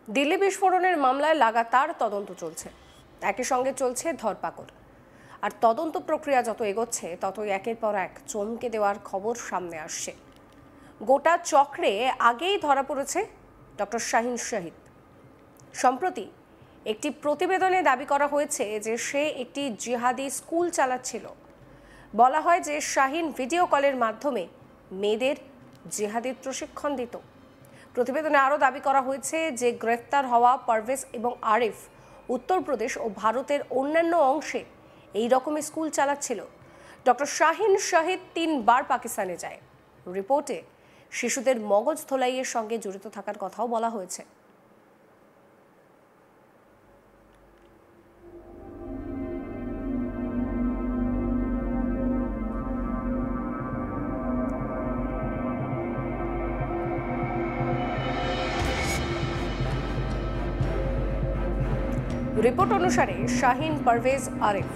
দিল্লি বিস্ফোরণের মামলায় লাগাতার তদন্ত চলছে, একই সঙ্গে চলছে ধরপাকড়। আর তদন্ত প্রক্রিয়া যত এগোচ্ছে ততই একের পর এক চমকে দেওয়ার খবর সামনে আসছে। গোটা চক্রে আগেই ধরা পড়েছে ডক্টর শাহিন শাহিদ। সম্প্রতি একটি প্রতিবেদনে দাবি করা হয়েছে যে সে একটি জিহাদি স্কুল চালাচ্ছিল। বলা হয় যে শাহিন ভিডিও কলের মাধ্যমে মেয়েদের জিহাদির প্রশিক্ষণ দিত। প্রতিবেদনে আরও দাবি করা হয়েছে যে গ্রেফতার হওয়া পারভেজ এবং আরিফ উত্তরপ্রদেশ ও ভারতের অন্যান্য অংশে এই রকমই স্কুল চালাচ্ছিল। ডক্টর শাহিন শাহিদ 3 বার পাকিস্তানে যায়। রিপোর্টে শিশুদের মগজ ধোলাইয়ের সঙ্গে জড়িত থাকার কথাও বলা হয়েছে। রিপোর্ট অনুসারে শাহিন, পারভেজ, আরিফ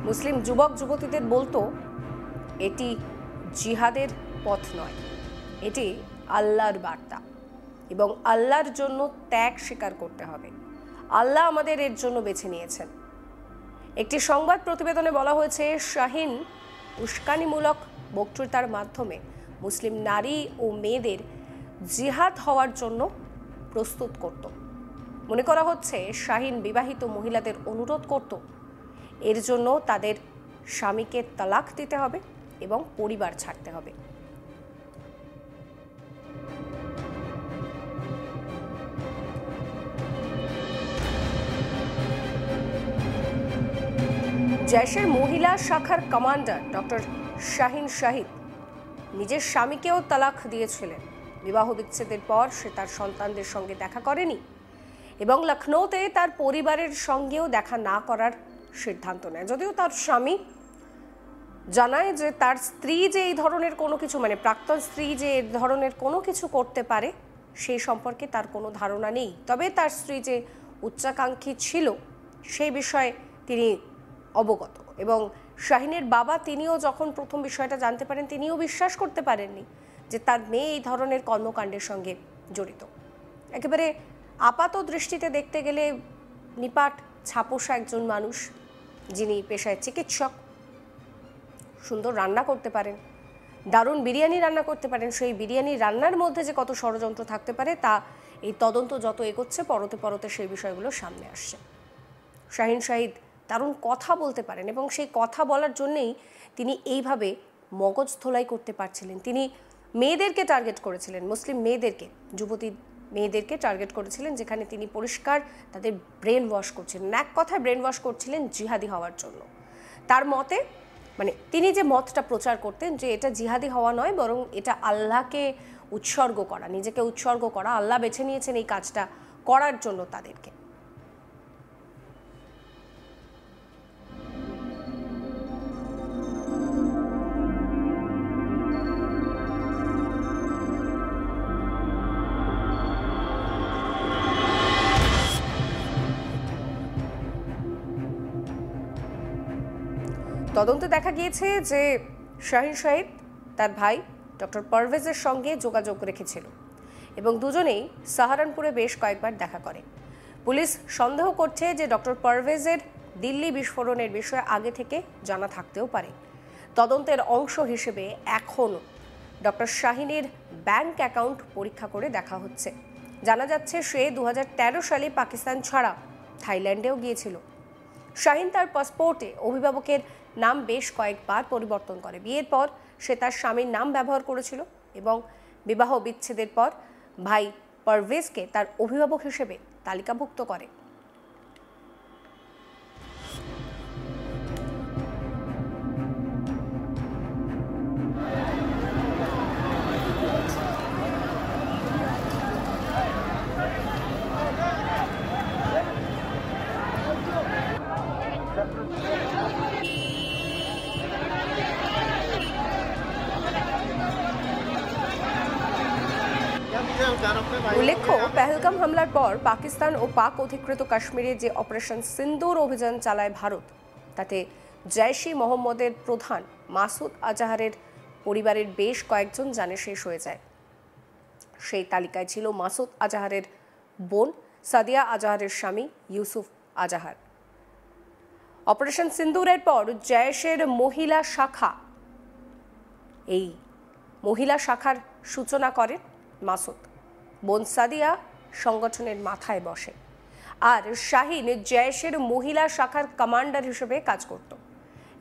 মুসলিম যুবক যুবতীদের বলতো এটি জিহাদের পথ নয়, এটি আল্লাহর বার্তা এবং আল্লাহর জন্য ত্যাগ স্বীকার করতে হবে। আল্লাহ আমাদের এর জন্য বেছে নিয়েছেন। একটি সংবাদ প্রতিবেদনে বলা হয়েছে শাহিন উস্কানিমূলক বক্তৃতার মাধ্যমে মুসলিম নারী ও মেয়েদের জিহাদ হওয়ার জন্য প্রস্তুত করত। মনে করা হচ্ছে শাহিন বিবাহিত মহিলাদের অনুরোধ করত এর জন্য তাদের স্বামীকে তালাক দিতে হবে এবং পরিবার ছাড়তে হবে। জৈশের মহিলা শাখার কমান্ডার ডক্টর শাহিন শাহিদ নিজের স্বামীকেও তালাক দিয়েছিলেন। বিবাহ বিচ্ছেদের পর সে তার সন্তানদের সঙ্গে দেখা করেনি এবং লখনৌতে তার পরিবারের সঙ্গেও দেখা না করার সিদ্ধান্ত নেয়। যদিও তার স্বামী জানায় যে তার স্ত্রী যে এই ধরনের কোনো কিছু, মানে প্রাক্তন স্ত্রী যে এই ধরনের কোনো কিছু করতে পারে সেই সম্পর্কে তার কোনো ধারণা নেই। তবে তার স্ত্রী যে উচ্চাকাঙ্ক্ষী ছিল সেই বিষয়ে তিনি অবগত এবং শাহিনের বাবা তিনিও যখন প্রথম বিষয়টা জানতে পারেন তিনিও বিশ্বাস করতে পারেননি যে তার মেয়ে এই ধরনের কর্মকাণ্ডের সঙ্গে জড়িত। একেবারে আপাত দৃষ্টিতে দেখতে গেলে নিপাট ছাপোষা একজন মানুষ, যিনি পেশায় চিকিৎসক, সুন্দর রান্না করতে পারেন, দারুণ বিরিয়ানি রান্না করতে পারেন। সেই বিরিয়ানি রান্নার মধ্যে যে কত ষড়যন্ত্র থাকতে পারে তা এই তদন্ত যত এগোচ্ছে পরতে পরতে সেই বিষয়গুলো সামনে আসছে। শাহিন শাহিদ দারুণ কথা বলতে পারেন এবং সেই কথা বলার জন্যেই তিনি এইভাবে মগজ ধোলাই করতে পারছিলেন। তিনি মেয়েদেরকে টার্গেট করেছিলেন, মুসলিম মেয়েদেরকে, যুবতী মেয়েদেরকে টার্গেট করেছিলেন, যেখানে তিনি পরিষ্কার তাদের ব্রেন ওয়াশ করছিলেন। এক কথায় ব্রেন ওয়াশ করছিলেন জিহাদি হওয়ার জন্য। তার মতে, মানে তিনি যে মতটা প্রচার করতেন যে এটা জিহাদি হওয়া নয়, বরং এটা আল্লাহকে উৎসর্গ করা, নিজেকে উৎসর্গ করা। আল্লাহ বেছে নিয়েছেন এই কাজটা করার জন্য তাদেরকে। তদন্তে দেখা গিয়েছে যে শাহিন শাহিদ তার ভাই ডক্টর পারভেজের সঙ্গে যোগাযোগ রেখেছিল এবং দুজনেই সাহারানপুরে বেশ কয়েকবার দেখা করে। পুলিশ সন্দেহ করছে যে ডক্টর পারভেজের দিল্লি বিস্ফোরণের বিষয়ে আগে থেকে জানা থাকতেও পারে। তদন্তের অংশ হিসেবে এখনও ডক্টর শাহিনের ব্যাংক অ্যাকাউন্ট পরীক্ষা করে দেখা হচ্ছে। জানা যাচ্ছে সে 2013 সালে পাকিস্তান ছাড়া থাইল্যান্ডেও গিয়েছিল। শাহিন তার পাসপোর্টে অভিভাবকের নাম বেশ কয়েকবার পরিবর্তন করে। বিয়ের পর সে তার স্বামীর নাম ব্যবহার করেছিল এবং বিবাহ বিচ্ছেদের পর ভাই পারভেজকে তার অভিভাবক হিসেবে তালিকাভুক্ত করে। উল্লেখ্য, পেহেলগাম হামলার পর পাকিস্তান ও পাক অধিকৃত কাশ্মীরে যে অপারেশন সিন্দুর অভিযান চালায় ভারত, তাতে জৈশ-ই মোহাম্মদের প্রধান মাসুদ আজাহারের পরিবারের বেশ কয়েকজন জানে শেষ হয়ে যায়। সেই তালিকায় ছিল মাসুদ আজাহারের বোন সাদিয়া আজাহারের স্বামী ইউসুফ আজাহার। অপারেশন সিন্দুরের পর জয়েশের মহিলা শাখা, এই মহিলা শাখার সূচনা করেন মাসুদ। বোন সাদিয়া সংগঠনের মাথায় বসে, আর শাহিন জয়েশের মহিলা শাখার কমান্ডার হিসেবে কাজ করত।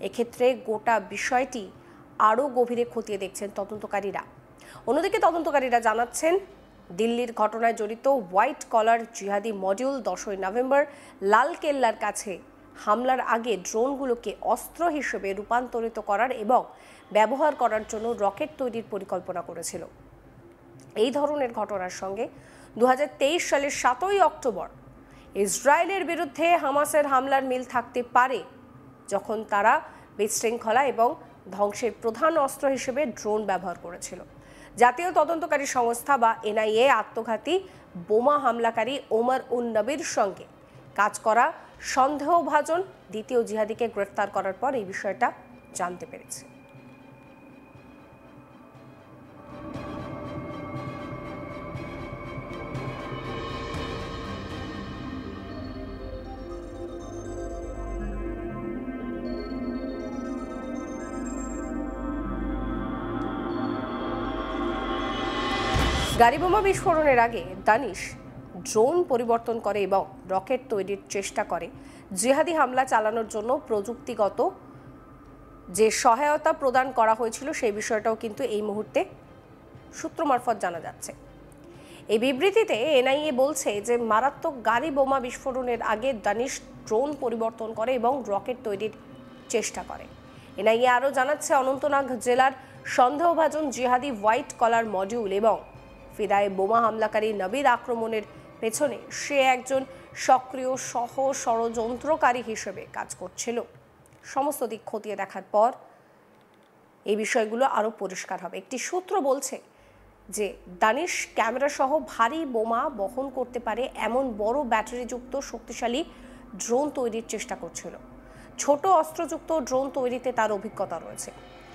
এক্ষেত্রে গোটা বিষয়টি আরও গভীরে খতিয়ে দেখছেন তদন্তকারীরা। অন্যদিকে তদন্তকারীরা জানাচ্ছেন, দিল্লির ঘটনায় জড়িত হোয়াইট কলার জিহাদি মডিউল 10ই নভেম্বর লালকেল্লার কাছে হামলার আগে ড্রোনগুলোকে অস্ত্র হিসেবে রূপান্তরিত করার এবং ব্যবহার করার জন্য রকেট তৈরির পরিকল্পনা করেছিল। এই ধরনের ঘটনার সঙ্গে 2023 সালের 7ই অক্টোবর ইসরায়েলের বিরুদ্ধে হামাসের হামলার মিল থাকতে পারে, যখন তারা বিশৃঙ্খলা এবং ধ্বংসের প্রধান অস্ত্র হিসেবে ড্রোন ব্যবহার করেছিল। জাতীয় তদন্তকারী সংস্থা বা এনআইএ আত্মঘাতী বোমা হামলাকারী ওমর উন নবীর সঙ্গে কাজ করা সন্দেহভাজন দ্বিতীয় জিহাদিকে গ্রেফতার করার পর এই বিষয়টা জানতে পেরেছে। গাড়ি বোমা বিস্ফোরণের আগে দানিশ ড্রোন পরিবর্তন করে এবং রকেট তৈরির চেষ্টা করে। জিহাদি হামলা চালানোর জন্য প্রযুক্তিগত যে সহায়তা প্রদান করা হয়েছিল সেই বিষয়টাও কিন্তু এই মুহূর্তে সূত্র মারফত জানা যাচ্ছে। এই বিবৃতিতে এনআইএ বলছে যে মারাত্মক গাড়ি বোমা বিস্ফোরণের আগে দানিশ ড্রোন পরিবর্তন করে এবং রকেট তৈরির চেষ্টা করে। এনআইএ আরও জানাচ্ছে, অনন্তনাগ জেলার সন্দেহভাজন জিহাদি হোয়াইট কলার মডিউল এবং ফিদায় বোমা হামলাকারী নবীর আক্রমণের পেছনে সে একজন সক্রিয় সহ ষড়যন্ত্রকারী হিসেবে কাজ করছিল। সমস্ত দিক খতিয়ে দেখার পর এই বিষয়গুলো আরও পরিষ্কার হবে। একটি সূত্র বলছে যে দানিশ ক্যামেরা সহ ভারী বোমা বহন করতে পারে এমন বড় ব্যাটারিযুক্ত শক্তিশালী ড্রোন তৈরির চেষ্টা করছিল। ছোট অস্ত্রযুক্ত ড্রোন তৈরিতে তার অভিজ্ঞতা রয়েছে।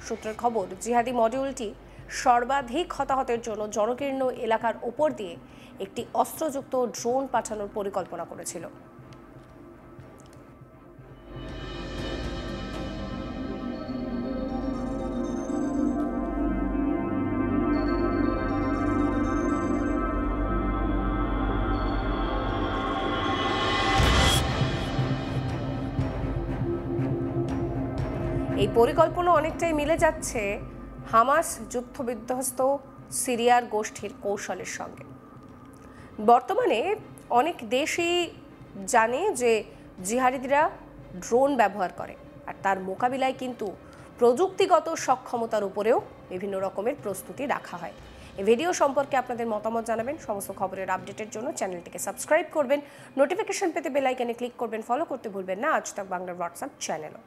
সূত্রের খবর, জিহাদি মডিউলটি সর্বাধিক হতাহতের জন্য জনকীর্ণ এলাকার ওপর দিয়ে একটি অস্ত্রযুক্ত ড্রোন পাঠানোর পরিকল্পনা করেছিল। এই পরিকল্পনা অনেকটাই মিলে যাচ্ছে হামাস যুদ্ধবিধ্বস্ত সিরিয়ার গোষ্ঠীর কৌশলের সঙ্গে। বর্তমানে অনেক দেশই জানে যে জিহাদিরা ড্রোন ব্যবহার করে, আর তার মোকাবিলায় কিন্তু প্রযুক্তিগত সক্ষমতার উপরেও বিভিন্ন রকমের প্রস্তুতি রাখা হয়। এই ভিডিও সম্পর্কে আপনাদের মতামত জানাবেন। সমস্ত খবরের আপডেটের জন্য চ্যানেলটিকে সাবস্ক্রাইব করবেন, নোটিফিকেশন পেতে বেল আইকনে ক্লিক করবেন, ফলো করতে ভুলবেন না আজ তাক বাংলার হোয়াটসঅ্যাপ চ্যানেলও।